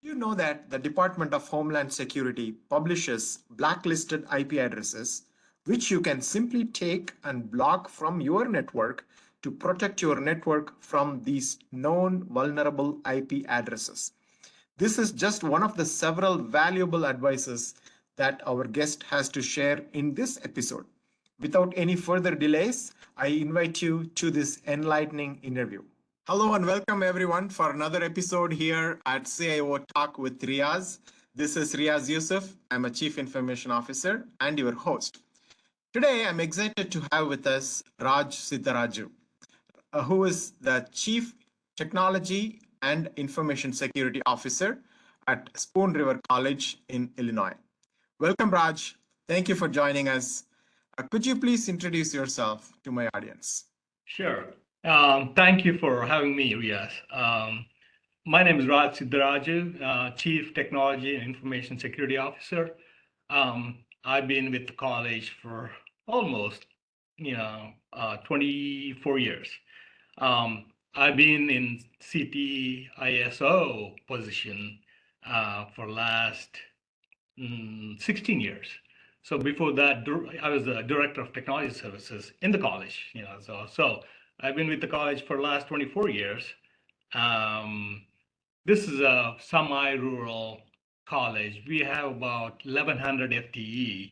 You know that the Department of Homeland Security publishes blacklisted IP addresses, which you can simply take and block from your network to protect your network from these known vulnerable IP addresses. This is just one of the several valuable advices that our guest has to share in this episode. Without any further delays, I invite you to this enlightening interview. Hello and welcome everyone for another episode here at CIO Talk with Riaz. This is Riaz Yusuf. I'm a Chief Information Officer and your host. Today, I'm excited to have with us Raj Siddaraju, who is the Chief Technology and Information Security Officer at Spoon River College in Illinois. Welcome, Raj. Thank you for joining us. Could you please introduce yourself to my audience? Sure. Thank you for having me, Riaz. My name is Raj Siddaraju, Chief Technology and Information Security Officer. I've been with the college for almost, 24 years. I've been in CTISO position for last 16 years. So before that, I was the director of technology services in the college. So I've been with the college for the last 24 years. This is a semi-rural college. We have about 1,100 FTE.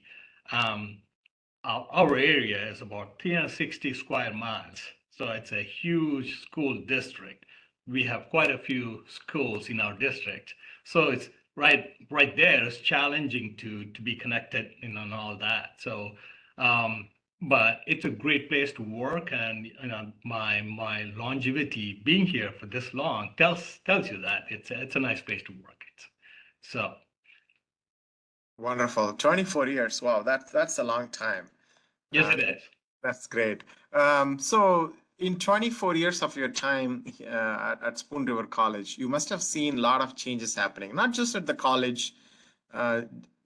Our area is about 360 square miles. So it's a huge school district. We have quite a few schools in our district. So it's right there. It's challenging to be connected and all that. So but it's a great place to work, and my longevity being here for this long tells you that it's a nice place to work. So Wonderful. 24 years. Wow, that's a long time. yes, it is. That's great. So in 24 years of your time at Spoon River College, you must have seen a lot of changes happening, not just at the college,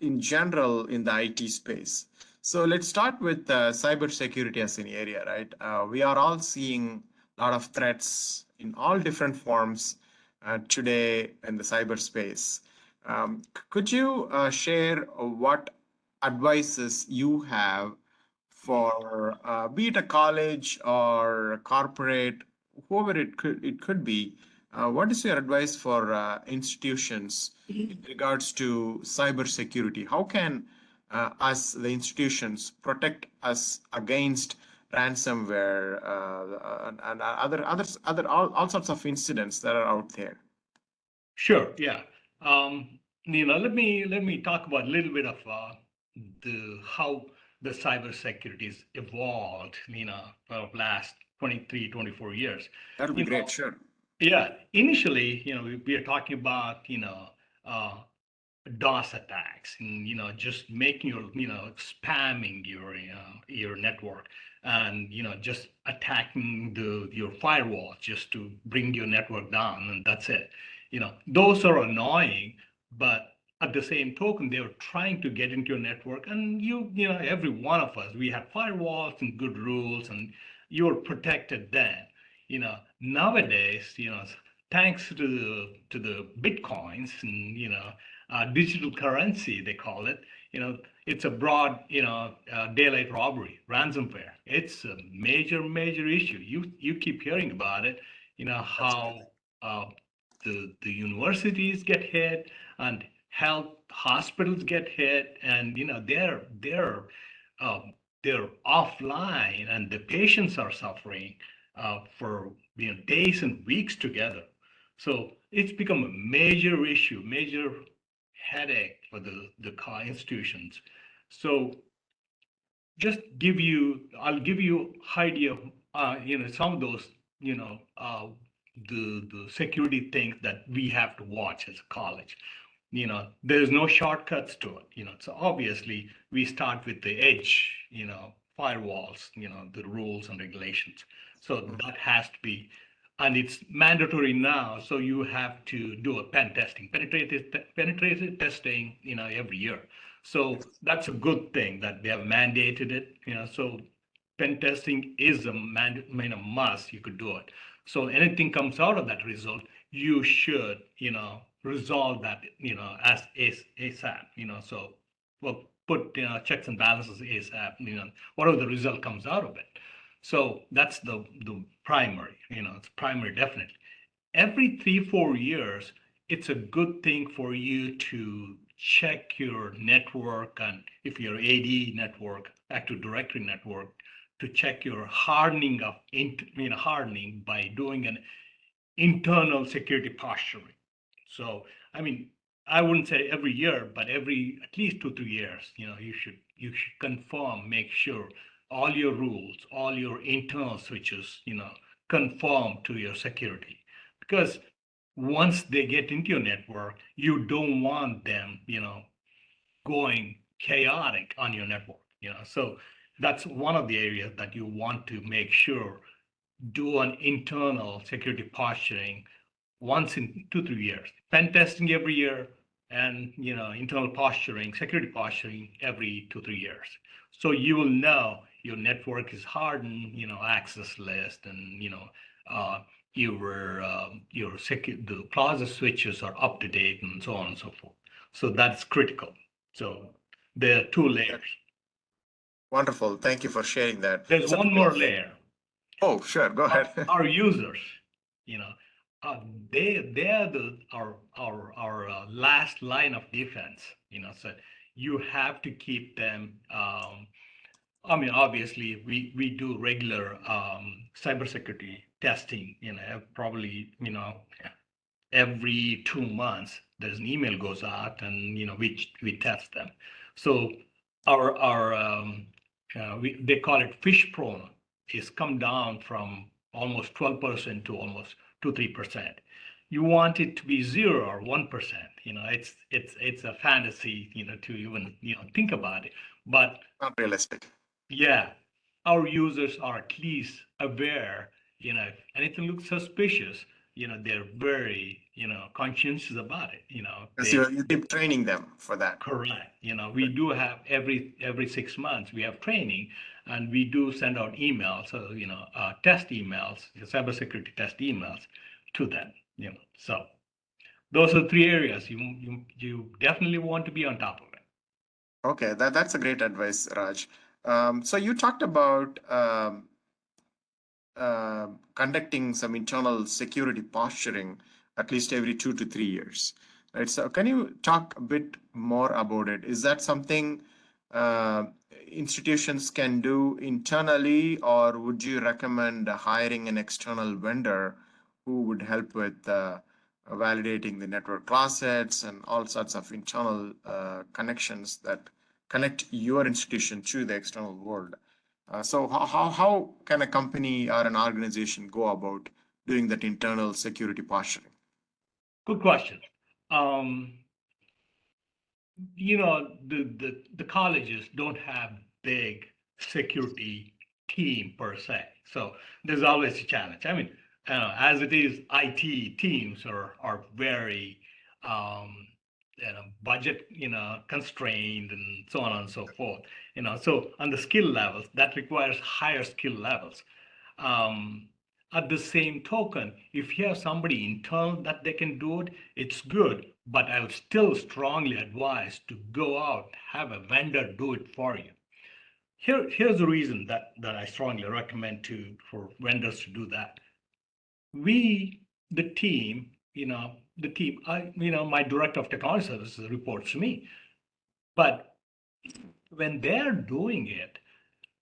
in general in the IT space. So let's start with cybersecurity as an area, right? We are all seeing a lot of threats in all different forms today in the cyberspace. Could you share what advices you have for be it a college or a corporate, whoever it could be? What is your advice for institutions in regards to cybersecurity? How can us, the institutions, protect us against ransomware and all sorts of incidents that are out there? Sure. Yeah. Let me talk about a little bit of the how the cybersecurity's evolved, for the last 23, 24 years. That'll be You great, know, sure. yeah, initially, we are talking about, uh, DOS attacks and, just making spamming your network and, just attacking your firewall just to bring your network down, and that's it. Those are annoying, but at the same token, they were trying to get into your network, and every one of us, we had firewalls and good rules, and you were protected then. Nowadays, thanks to the bitcoins and digital currency, they call it. It's a broad daylight robbery, ransomware. It's a major issue. You keep hearing about it. How uh, the universities get hit and health hospitals get hit, and um, they're offline, and the patients are suffering for days and weeks together. So it's become a major issue, major headache for the institutions. So I'll give you idea of some of those the security things that we have to watch as a college. There's no shortcuts to it. So obviously we start with the edge, firewalls, the rules and regulations. So that has to be, and it's mandatory now. So you have to do a pen testing, penetrative testing, every year. So that's a good thing that they have mandated it. So pen testing is a must. You could do it. So anything comes out of that result, you should, resolve that, as ASAP, so we'll put, checks and balances ASAP, whatever the result comes out of it. So that's the primary, it's primary definitely. Every 3-4 years, it's a good thing for you to check your network, and if your AD network, Active Directory network, to check your hardening hardening by doing an internal security posturing. So, I mean, I wouldn't say every year, but every at least 2-3 years, you should confirm, make sure all your rules, all your internal switches, conform to your security. Because once they get into your network, you don't want them, going chaotic on your network. So that's one of the areas that you want to make sure do an internal security posturing once in 2-3 years. Pen testing every year, and internal posturing, security posturing every 2-3 years. So you will know your network is hardened, access list, and uh, the process switches are up to date, and so on and so forth. So that's critical. So there are two layers. Wonderful. Thank you for sharing that. There's So, one more layer. oh, sure. Go ahead. Our users, you know, uh, they are our last line of defense. So you have to keep them. I mean, obviously, we do regular cybersecurity testing. Probably every 2 months there's an email goes out, and we test them. So they call it fish prone, is come down from almost 12% to almost 2-3%. You want it to be 0 or 1%. It's a fantasy, to even think about it. But Not realistic. yeah, our users are at least aware, if anything looks suspicious, they're very, conscientious about it. Because They you keep training them for that. correct. We do have every 6 months we have training, and we do send out emails, so test emails, cybersecurity test emails to them. So those are three areas you definitely want to be on top of it. Okay, that's a great advice, Raj. So you talked about conducting some internal security posturing at least every 2 to 3 years, right? So can you talk a bit more about it? Is that something uh, institutions can do internally, or would you recommend hiring an external vendor who would help with validating the network closets and all sorts of internal connections that connect your institution to the external world? So how can a company or an organization go about doing that internal security posturing? Good question. Um, the colleges don't have big security team per se, so there's always a challenge. I mean, as it is, IT teams are very budget constrained, and so on and so forth. So on the skill levels, that requires higher skill levels. um, at the same token, if you have somebody internal that they can do it, it's good. But I would still strongly advise to go out, have a vendor do it for you. Here's the reason that I strongly recommend for vendors to do that. We, the team, my director of technology services reports to me. But when they're doing it,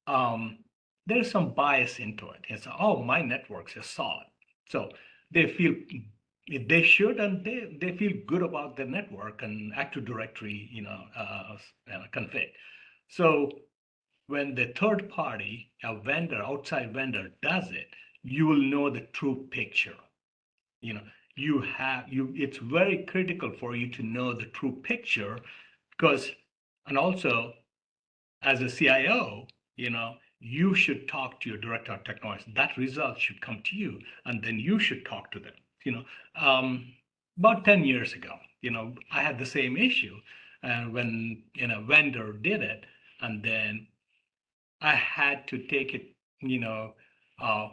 um, there's some bias into it. It's, oh, my networks are solid. So they feel they should, and they feel good about their network and Active Directory, config. So when the third party, a vendor, outside vendor does it, you will know the true picture. You know, it's very critical for you to know the true picture, because, and also as a CIO, you should talk to your director of technology. That result should come to you, and then you should talk to them. About 10 years ago, I had the same issue, and when vendor did it, and then I had to take it, uh,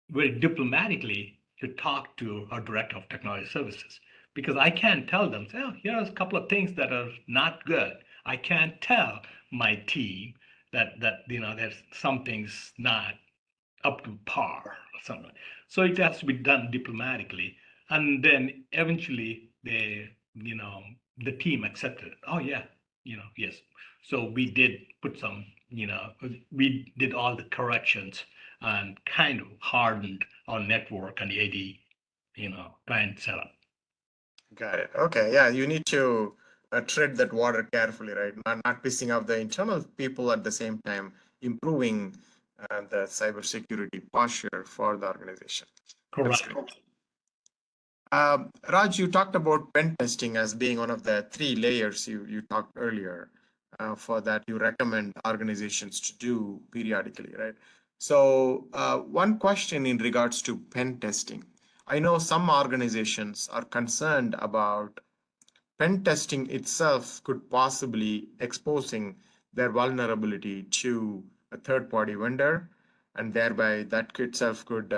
very diplomatically to talk to our director of technology services, because I can't tell them, oh, here's a couple of things that are not good. I can't tell my team that there's some things not up to par or something. So it has to be done diplomatically, and then eventually the team accepted. Oh yeah, yes. So we did put some, we did all the corrections and kind of hardened our network and the AD, client setup. Got it. Okay. Yeah, you need to tread that water carefully, right? Not pissing off the internal people at the same time, improving the cybersecurity posture for the organization. That's Correct. great. Raj, you talked about pen testing as being one of the three layers you talked earlier. For that, you recommend organizations to do periodically, right? So, one question in regards to pen testing. I know some organizations are concerned about pen testing itself could possibly exposing their vulnerability to a third-party vendor, and thereby that itself could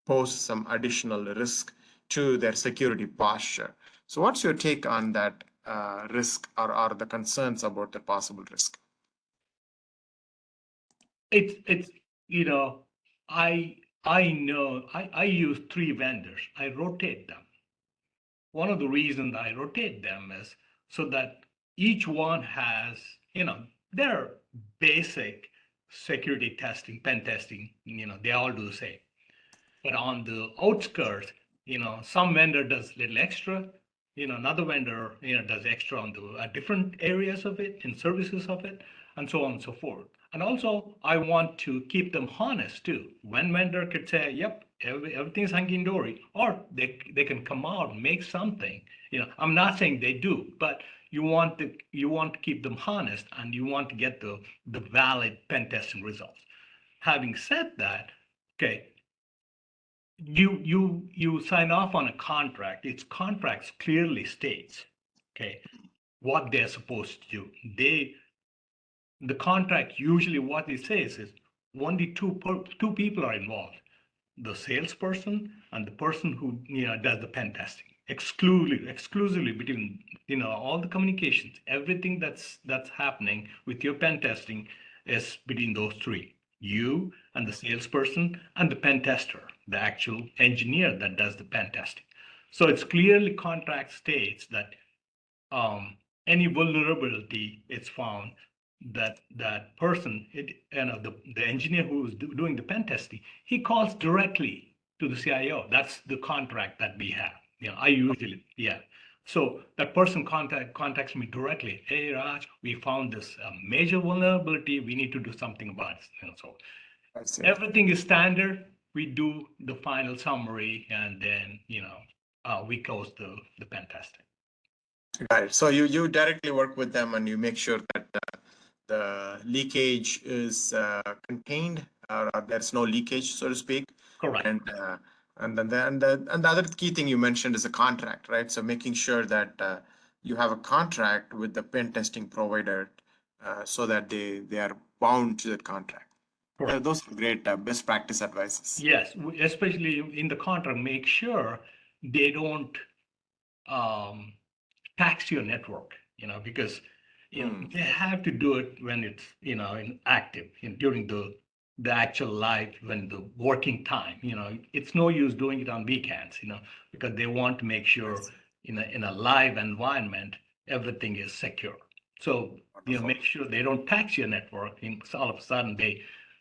pose some additional risk to their security posture. So what's your take on that risk or the concerns about the possible risk? It's I know I use three vendors. I rotate them. One of the reasons I rotate them is so that each one has, their basic security testing, pen testing, they all do the same. But on the outskirts, some vendor does a little extra, another vendor, does extra on the different areas of it and services of it, and so on and so forth. And also, I want to keep them honest too. One vendor could say, "Yep, everything's hunky dory," or they can come out and make something. I'm not saying they do, but you want to keep them honest, and you want to get the valid pen testing results. Having said that, okay, you sign off on a contract. Its contracts clearly states, okay, what they're supposed to do. The contract usually what it says is only two people are involved: the salesperson and the person who does the pen testing. Exclusively between all the communications, everything that's happening with your pen testing is between those three: you and the salesperson and the pen tester, the actual engineer that does the pen testing. So it's clearly contract states that any vulnerability it's found, that person, the engineer who is doing the pen testing, he calls directly to the CIO. That's the contract that we have. I usually, yeah. So that person contacts me directly. Hey, Raj, we found this major vulnerability. We need to do something about it. So I see. everything is standard. We do the final summary, and then we close the pen testing. Got it. So you directly work with them and you make sure that the leakage is contained, or there's no leakage, so to speak. Correct. And then the other key thing you mentioned is a contract, right? So making sure that you have a contract with the pen testing provider, so that they are bound to that contract. Correct. Those are great best practice advices. Yes, especially in the contract, make sure they don't tax your network, because they have to do it when it's in active, during the actual life, when the working time. It's no use doing it on weekends, because they want to make sure in a live environment everything is secure. So make sure they don't tax your network. So all of a sudden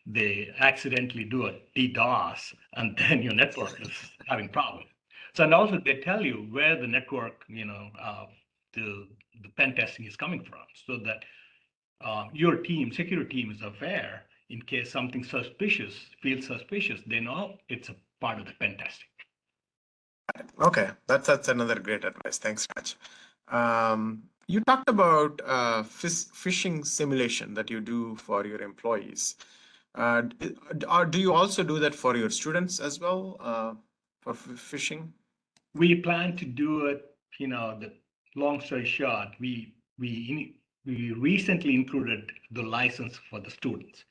they accidentally do a DDoS, and then your network is having problems. So, and also they tell you where the network, the pen testing is coming from, so that your security team is aware in case something feels suspicious, they know it's a part of the pen testing. Okay, that's another great advice. Thanks, Raj. You talked about phishing simulation that you do for your employees. Do you also do that for your students as well, for phishing? We plan to do it. The long story short, we recently included the license for the students.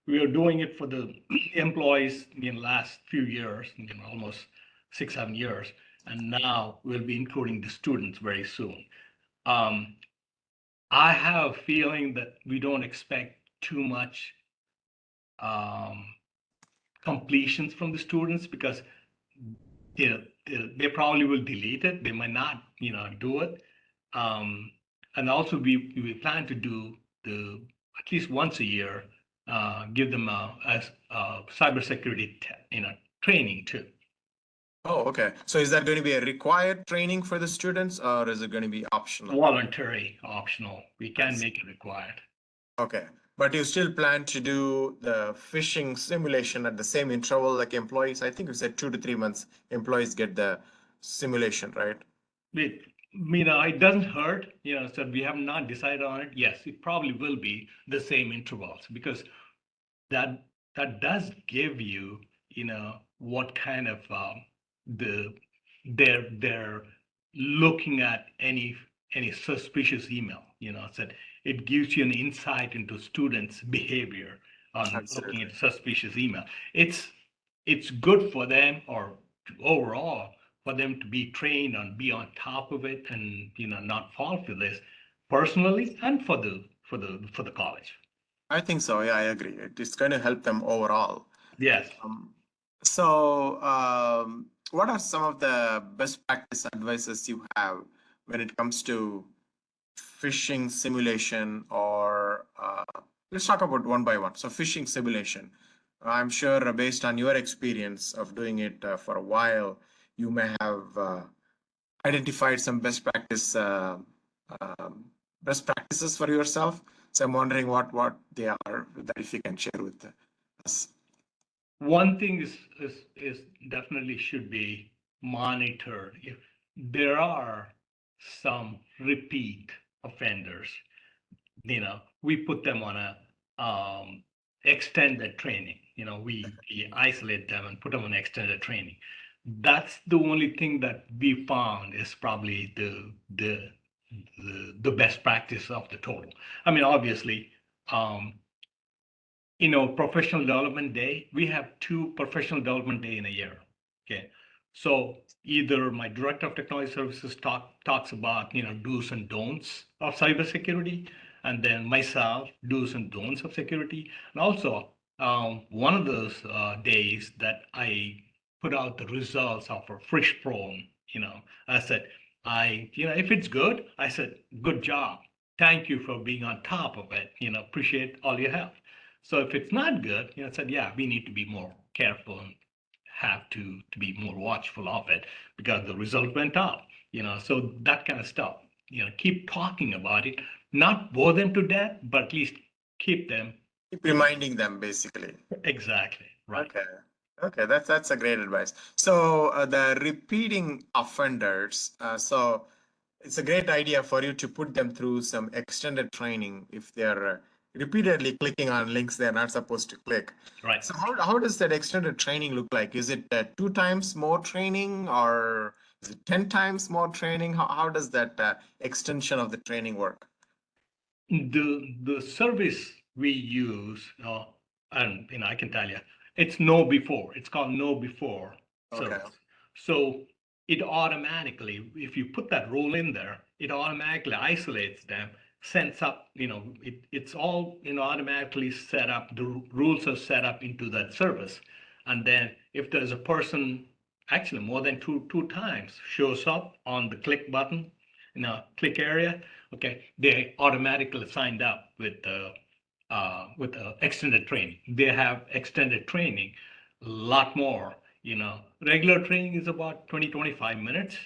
We are doing it for the employees in the last few years, almost 6-7 years. and now we'll be including the students very soon. Um, I have a feeling that we don't expect too much um, completions from the students because they probably will delete it. They might not, do it. Um, and also we plan to do the at least once a year, give them a cybersecurity, training too. Oh, okay. So is that going to be a required training for the students or is it going to be optional? Voluntary, optional. We I can see. make it required. Okay. But you still plan to do the phishing simulation at the same interval like employees? I think you said 2 to 3 months employees get the simulation, right? It, it doesn't hurt, so we have not decided on it. Yes, it probably will be the same intervals because that that does give you, what kind of the they're looking at any suspicious email. Said it gives you an insight into students' behavior on looking Absolutely. at suspicious email. It's good for them or overall for them to be trained and be on top of it and not fall for this personally and for the college. I think so. Yeah, I agree. It is going to help them overall. Yes. Um, so, what are some of the best practice advices you have when it comes to phishing simulation or let's talk about one by one. So, phishing simulation. I'm sure based on your experience of doing it for a while, you may have identified some um, best practices for yourself. So, I'm wondering what they are that if you can share with us. One thing is definitely should be monitored. If there are some repeat offenders, we put them on a extended training. We isolate them and put them on extended training. That's the only thing that we found is probably the best practice of the total. I mean, obviously, um, professional development day, we have 2 professional development day in a year. Okay. So either my director of technology services talks about, do's and don'ts of cybersecurity, and then myself, do's and don'ts of security. And also, one of those days that I put out the results of a Frisch Pro, I said, if it's good, I said, good job. Thank you for being on top of it. Appreciate all your help. So if it's not good, I said, yeah, we need to be more careful and have to be more watchful of it because the result went up. So that kind of stuff. Keep talking about it, not bore them to death, but at least keep them. Keep reminding them, basically. Exactly right. Okay. Okay, that's a great advice. So the repeating offenders, so it's a great idea for you to put them through some extended training if they're repeatedly clicking on links they're not supposed to click. Right. So how does that extended training look like? Is it 2 times more training or is it 10 times more training? How does that extension of the training work? The service we use, and I can tell you, it's know before. It's called know before Okay. service. So it automatically, if you put that rule in there, it automatically isolates them, sends up, it's all automatically set up. The rules are set up into that service, and then if there's a person, actually more than two times, shows up on the click button, click area, okay, they automatically signed up with extended training. They have extended training, a lot more. Regular training is about 20-25 minutes.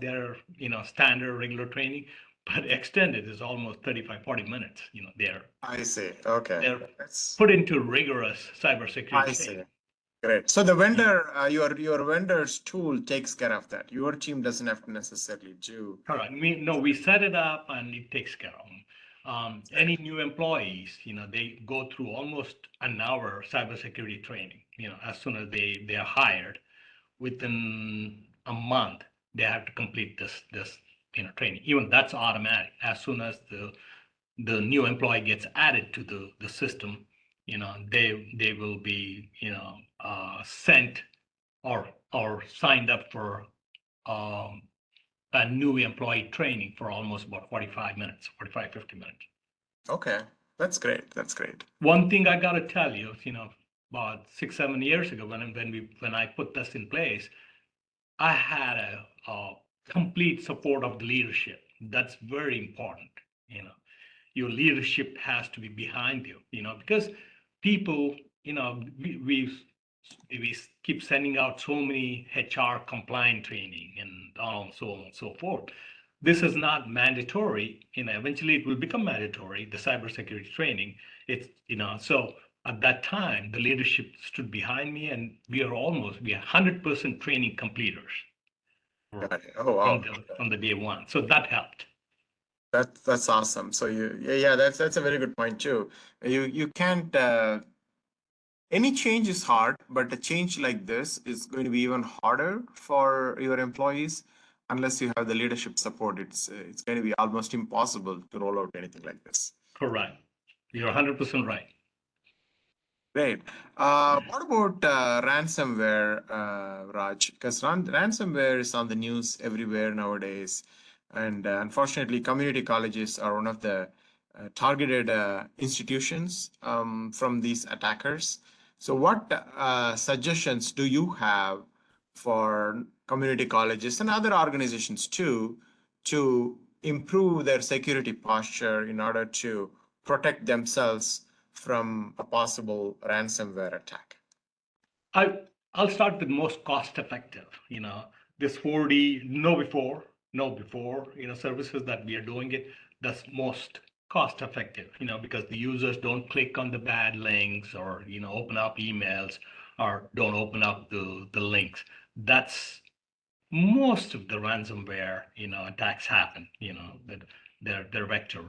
They're standard regular training, but extended is almost 35-40 minutes. They're I see. Okay. they're That's put into rigorous cybersecurity I see. training. Great. So the Yeah. vendor, your vendor's tool takes care of that. Your team doesn't have to necessarily do. Correct. We set it up and it takes care of them. Any new employees, they go through almost an hour cybersecurity training. As soon as they are hired, within a month they have to complete this training. Even that's automatic. As soon as the new employee gets added to the system, they will be sent or signed up for a new employee training for almost about 45 minutes, 45, 50 minutes. Okay, that's great. That's great. One thing I got to tell you, about 6, 7 years ago, when I put this in place, I had a complete support of the leadership. That's very important. Your leadership has to be behind you. Because people, we keep sending out so many HR compliant training and so on and so forth. This is not mandatory. Eventually it will become mandatory. The cybersecurity training. So at that time, the leadership stood behind me, and we are 100% training completers Got it. Oh, wow. from the day one. So that helped. That's awesome. So that's a very good point too. You can't any change is hard, but a change like this is going to be even harder for your employees unless you have the leadership support. It's going to be almost impossible to roll out anything like this. Correct. You're 100% right. Great. What about ransomware, Raj? Because ransomware is on the news everywhere nowadays. And unfortunately, community colleges are one of the targeted institutions from these attackers. So what suggestions do you have for community colleges and other organizations too to improve their security posture in order to protect themselves from a possible ransomware attack? I'll start with most cost effective. This 4D know before, services that we are doing it, that's most cost effective, because the users don't click on the bad links or, open up emails or don't open up the links. That's most of the ransomware, attacks happen, that their vector,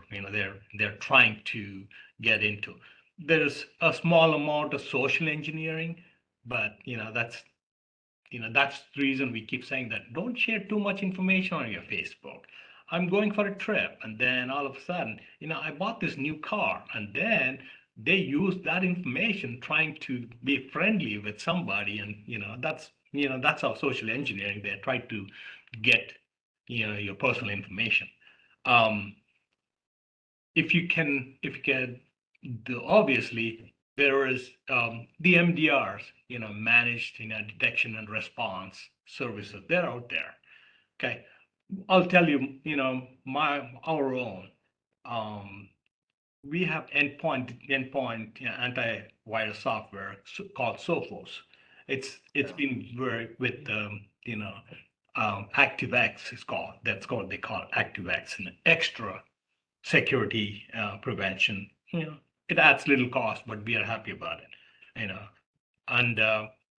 they're trying to get into. There's a small amount of social engineering, but that's the reason we keep saying that don't share too much information on your Facebook. I'm going for a trip, and then all of a sudden, I bought this new car, and then they use that information trying to be friendly with somebody, and that's how social engineering. They try to get your personal information. Um, if you can, obviously there is the MDRs, managed detection and response services. They're out there. Okay, I'll tell you, our own. We have endpoint antivirus software called Sophos. It's been very with ActiveX is called. They call it ActiveX, an extra security prevention. It adds little cost, but we are happy about it. And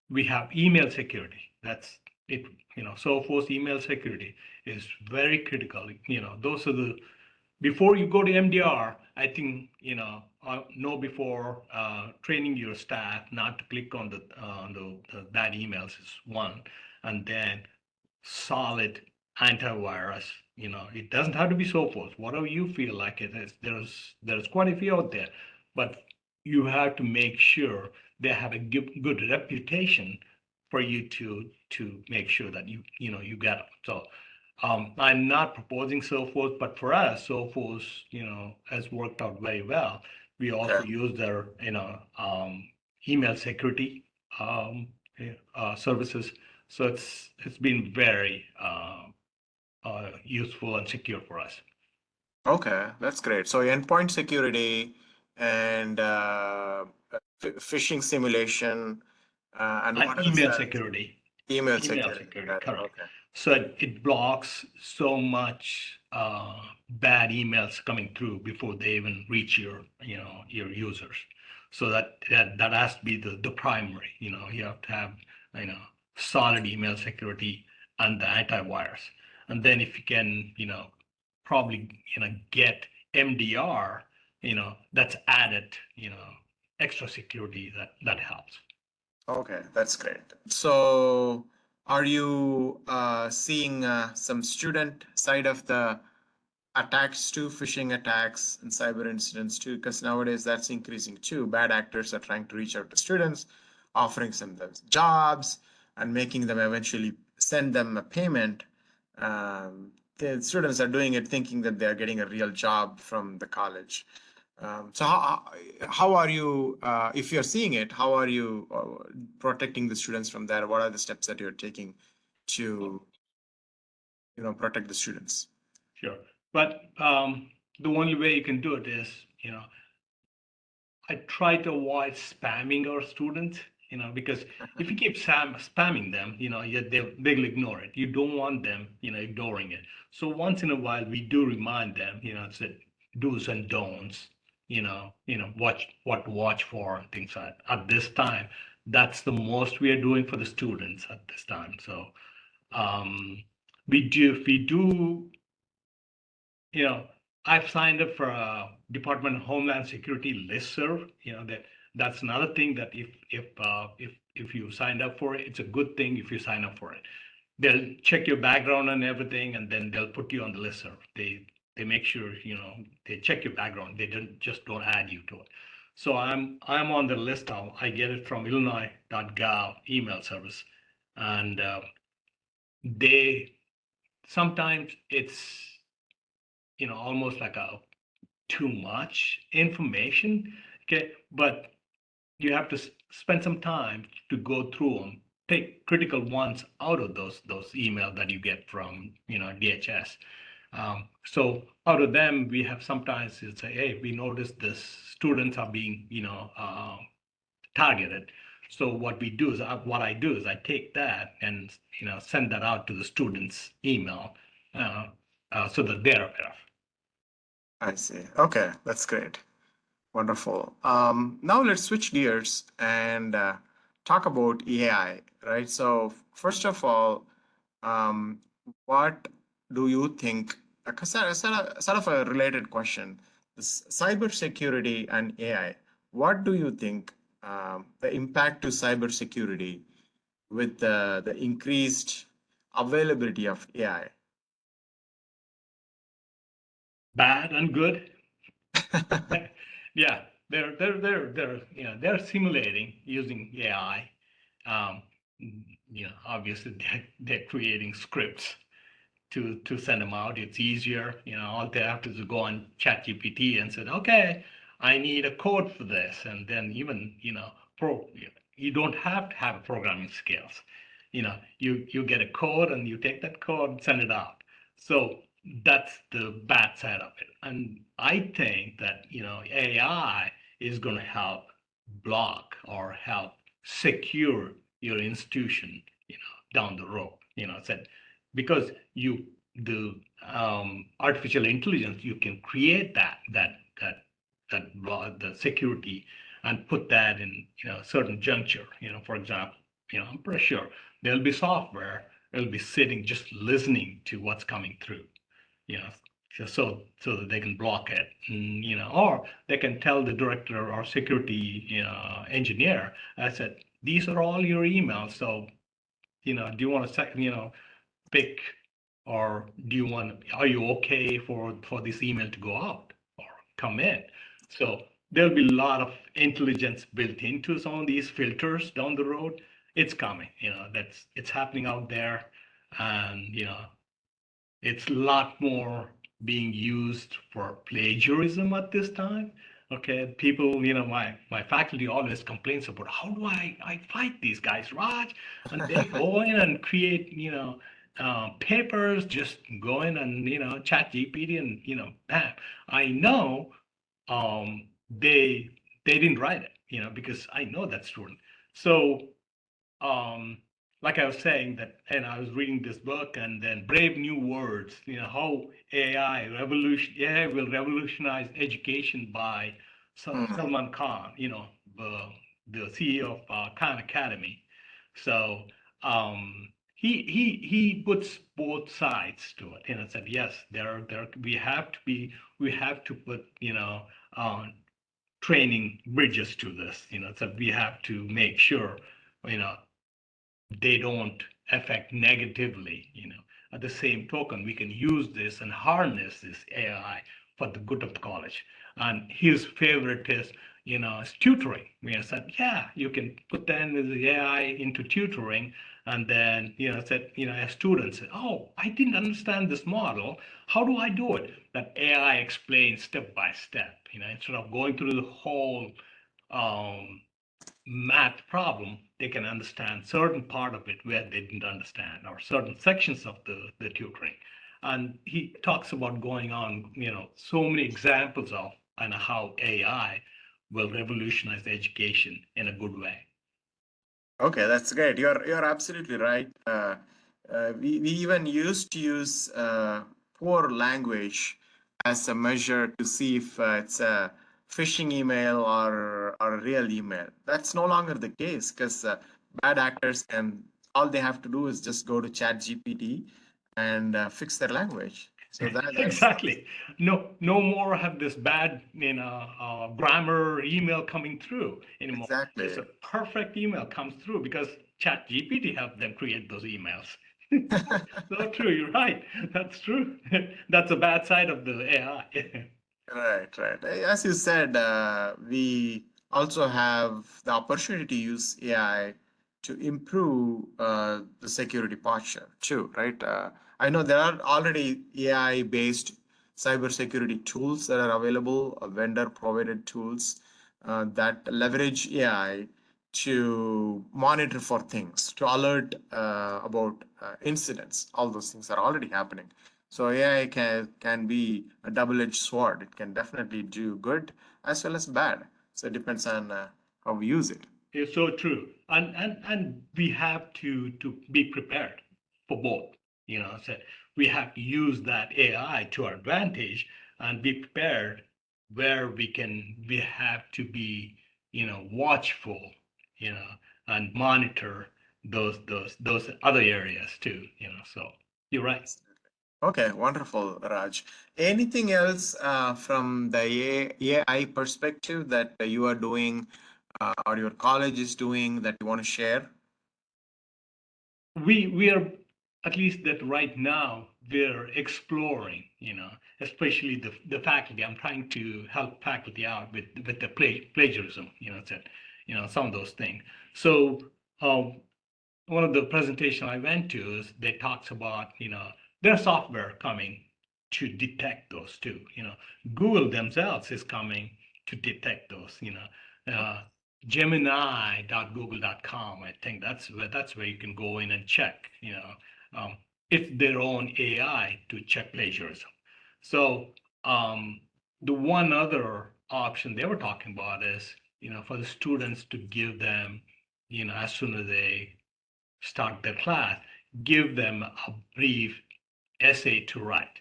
we have email security. That's it. Sophos email security is very critical. Those are the before you go to MDR. I think know before training your staff not to click on the bad emails is one, and then solid antivirus. It doesn't have to be Sophos. Whatever you feel like it is, there's quite a few out there, but you have to make sure they have a good reputation for you to make sure that you get them. So I'm not proposing Sophos, but for us, Sophos has worked out very well. We also use their email security services. So it's been very useful and secure for us. Okay, that's great. So endpoint security and phishing simulation and what email else? Security. Email security. Correct. Okay. So it blocks so much bad emails coming through before they even reach your users. So that has to be the primary. You have to have solid email security and the antivirus. And then if you can probably get MDR, that's added extra security that helps. Okay, that's great. So are you seeing some student side of the attacks too, phishing attacks and cyber incidents too? Because nowadays that's increasing too. Bad actors are trying to reach out to students, offering them jobs and making them eventually send them a payment, the students are doing it thinking that they're getting a real job from the college. So how are you, if you're seeing it, how are you protecting the students from that? What are the steps that you're taking to, protect the students? Sure. But the only way you can do it is, I try to avoid spamming our students, because if you keep spamming them, they'll ignore it. You don't want them, ignoring it. So once in a while, we do remind them, it's the do's and don'ts, watch what to watch for, and things like that. At this time, that's the most we are doing for the students at this time. So we do, I've signed up for a Department of Homeland Security listserv. That's another thing that if you signed up for it, it's a good thing if you sign up for it. They'll check your background and everything, and then they'll put you on the listserv. They make sure they check your background. They don't add you to it. So I'm on the list now. I get it from Illinois.gov email service, and they sometimes it's almost like a too much information. Okay, but you have to spend some time to go through them, take critical ones out of those emails that you get from DHS. So out of them, we have sometimes it's say, hey, we noticed this students are being targeted. So what I do is I take that and send that out to the students' email so that they're aware of. I see. Okay, that's great. Wonderful. Now let's switch gears and talk about AI, right? So first of all, what do you think? Sort of a related question. This cybersecurity and AI. What do you think the impact to cybersecurity with the increased availability of AI? Bad and good. Yeah, they're simulating using AI. Um, Obviously they're creating scripts to send them out. It's easier. All they have to do is go on ChatGPT and said, okay, I need a code for this, and then even you don't have to have programming skills. You get a code and you take that code and send it out. So that's the bad side of it. And I think that AI is going to help block or help secure your institution down the road. Said because the artificial intelligence, you can create the security and put that in certain juncture. For example, I'm pretty sure there'll be software that'll be sitting just listening to what's coming through. you know so that they can block it, or they can tell the director or security engineer, I said, these are all your emails, so do you want to pick, or are you okay for this email to go out or come in? So there'll be a lot of intelligence built into some of these filters down the road. It's coming, it's happening out there, and it's a lot more being used for plagiarism at this time. Okay, people, my faculty always complains about, how do I fight these guys, Raj? And they go in and create, papers, just go in and, chat GPT and, bam. I know they didn't write it, because I know that student. So um, like I was saying that, and I was reading this book, and then Brave New Words, how AI will revolutionize education by Salman Khan, the CEO of Khan Academy. So he puts both sides to it, and said, yes, we have to put training bridges to this, so we have to make sure you know they don't affect negatively. At the same token, we can use this and harness this AI for the good of the college. And his favorite is tutoring. We said, yeah, you can put then the AI into tutoring, And then, said, a student said, oh, I didn't understand this model. How do I do it? That AI explains step by step, instead of going through the whole um, math problem, they can understand certain part of it where they didn't understand, or certain sections of the tutoring. And he talks about going on, so many examples of and how AI will revolutionize education in a good way. Okay, that's great. You're absolutely right. We even used to use poor language as a measure to see if it's a phishing email or a real email. That's no longer the case because bad actors can all they have to do is just go to ChatGPT and fix their language. So that's Exactly. No more have this bad, grammar email coming through anymore. Just exactly. a perfect email comes through because ChatGPT helped them create those emails. So true. You're right. That's true. That's a bad side of the AI. Right, right. As you said, we also have the opportunity to use AI to improve the security posture too, right? I know there are already AI-based cybersecurity tools that are available, vendor-provided tools that leverage AI to monitor for things, to alert about incidents. All those things are already happening. So AI can be a double-edged sword. It can definitely do good as well as bad. So it depends on how we use it. It's so true. And we have to be prepared for both. So we have to use that AI to our advantage and be prepared where we have to be, watchful, and monitor those other areas too, So you're right. Okay, wonderful, Raj. Anything else from the AI perspective that you are doing or your college is doing that you want to share? We are, at least that right now we're exploring, especially the faculty. I'm trying to help faculty out with the plagiarism, that some of those things. So um, one of the presentation I went to is they talks about, their software coming to detect those too. Google themselves is coming to detect those. Gemini.google.com. I think that's where you can go in and check. Um, it's their own AI to check plagiarism. So the one other option they were talking about is, for the students to give them, as soon as they start their class, give them a brief essay to write.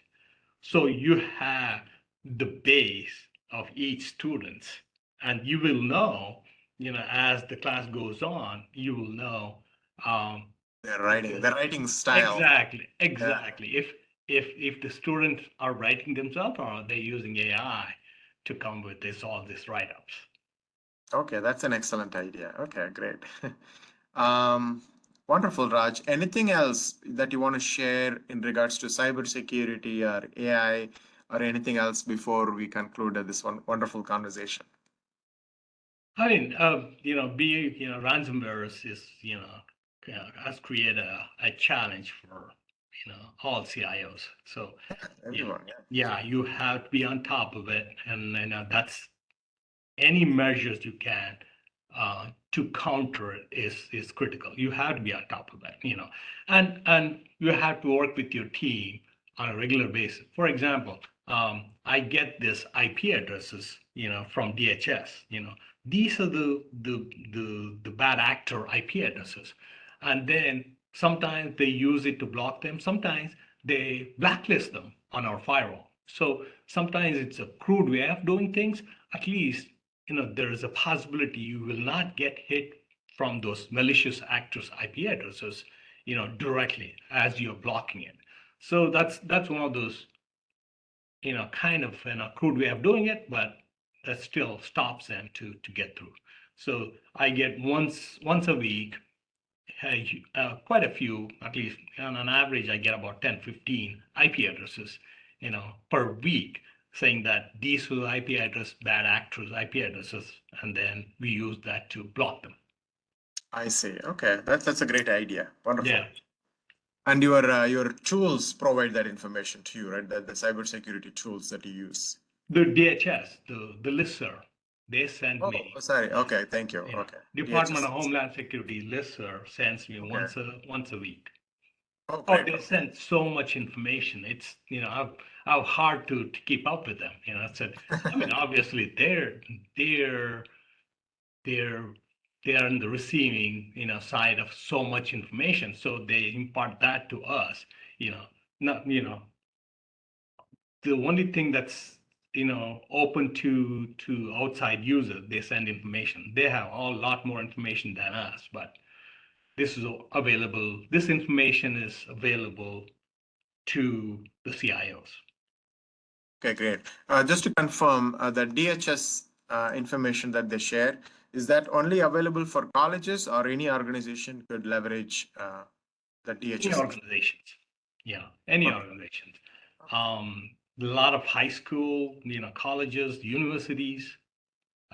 So you have the base of each student, and you will know, as the class goes on, you will know The writing style. exactly, Yeah. exactly. If the students are writing themselves or are they using AI to come with all these write-ups. Okay, that's an excellent idea. Okay, great. Um, Wonderful, Raj. Anything else that you want to share in regards to cybersecurity or AI or anything else before we conclude this one wonderful conversation? I mean, ransomware is has created a challenge for, all CIOs. So, Everyone, yeah. yeah, you have to be on top of it, and that's any measures you can to counter it is critical. You have to be on top of it, and you have to work with your team on a regular basis. For example, I get this IP addresses, from DHS. These are the bad actor IP addresses, and then sometimes they use it to block them. Sometimes they blacklist them on our firewall. So sometimes it's a crude way of doing things. At least there is a possibility you will not get hit from those malicious actors' IP addresses, directly as you're blocking it. So that's one of those, kind of crude way of doing it, but that still stops them to get through. So I get once a week, quite a few, at least on an average, I get about 10, 15 IP addresses, per week, saying that these were bad actors IP addresses, and then we use that to block them. I see. Okay, that's a great idea. Wonderful. Yeah. And your tools provide that information to you, right? The cybersecurity tools that you use. The DHS, the listserv, they send Oh, me, sorry. Okay, thank you. you know, Okay, Department DHS. of Homeland Security listserv sends me Okay. once a week. Oh, Oh, great. they Okay. send so much information. It's, how hard to keep up with them. I mean, obviously they're they're they are in the receiving, side of so much information. So they impart that to us, you know, not, the only thing that's, open to outside users, they send information. They have a lot more information than us, but this information is available to the CIOs. Okay, great. Just to confirm, the DHS information that they share, is that only available for colleges or any organization could leverage the Any DHS information? organizations, any Okay. organizations. A lot of high school, colleges, universities.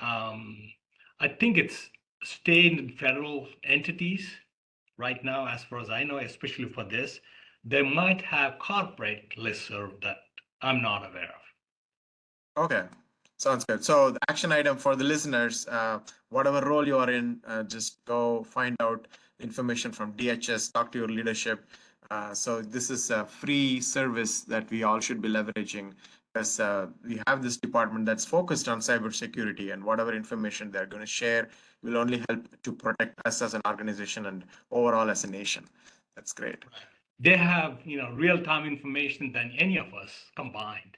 Um, I think it's state and federal entities right now, as far as I know, especially for this. They might have corporate listserv that I'm not aware of. Okay, sounds good. So the action item for the listeners, whatever role you are in, just go find out information from DHS, talk to your leadership. So this is a free service that we all should be leveraging because we have this department that's focused on cybersecurity, and whatever information they're going to share will only help to protect us as an organization and overall as a nation. That's great. They have, real-time information than any of us combined.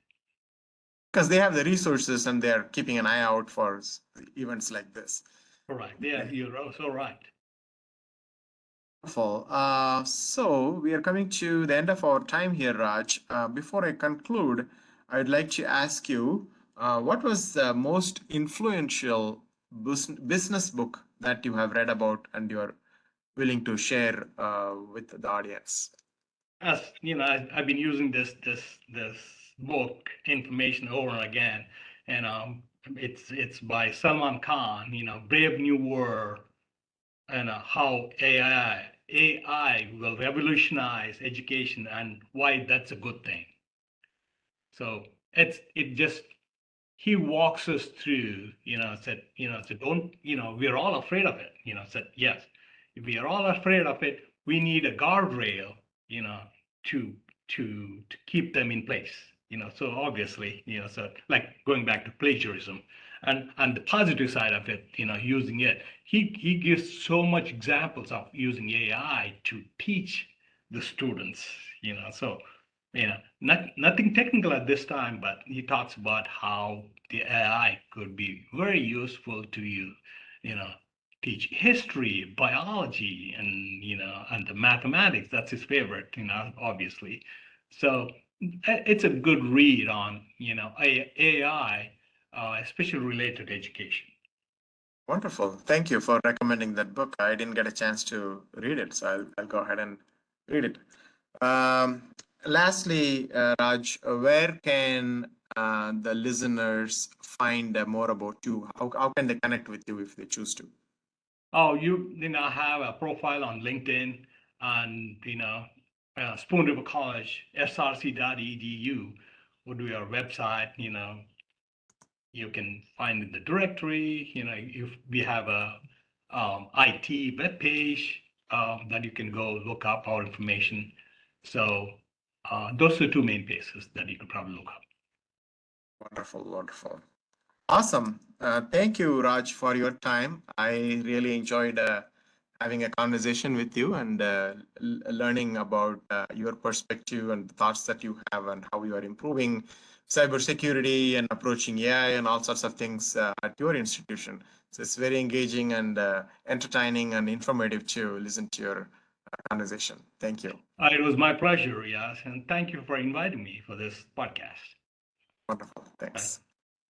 Because they have the resources and they're keeping an eye out for events like this. Correct. Yeah, Okay. you're also right. Wonderful. So we are coming to the end of our time here, Raj. Before I conclude, I'd like to ask you, what was the most influential business book that you have read about and you're willing to share with the audience? As you know, I've been using this book information over and again, and it's by Salman Khan. Brave New World, and how AI will revolutionize education and why that's a good thing. So it just he walks us through, said don't, we're all afraid of it, said yes, if we are all afraid of it, we need a guardrail, you know, to to keep them in place, so obviously, so like going back to plagiarism and the positive side of it, using it, he gives so much examples of using AI to teach the students, so nothing technical at this time, but he talks about how the AI could be very useful to you, teach history, biology, and and the mathematics. That's his favorite, obviously. So it's a good read on AI, especially related to education. Wonderful. Thank you for recommending that book. I didn't get a chance to read it, so I'll go ahead and read it. Um, Lastly, Raj, where can the listeners find more about you? How can they connect with you if they choose to? Oh, have a profile on LinkedIn and, Spoon River College, src.edu would be our website. You can find in the directory, if we have a IT webpage that you can go look up our information. So those are the two main places that you could probably look up. Wonderful, wonderful. Awesome. Thank you, Raj, for your time. I really enjoyed having a conversation with you and learning about your perspective and thoughts that you have and how you are improving cybersecurity and approaching AI and all sorts of things at your institution. So it's very engaging and entertaining and informative to listen to your conversation. Thank you. It was my pleasure, yes, and thank you for inviting me for this podcast. Wonderful. Thanks.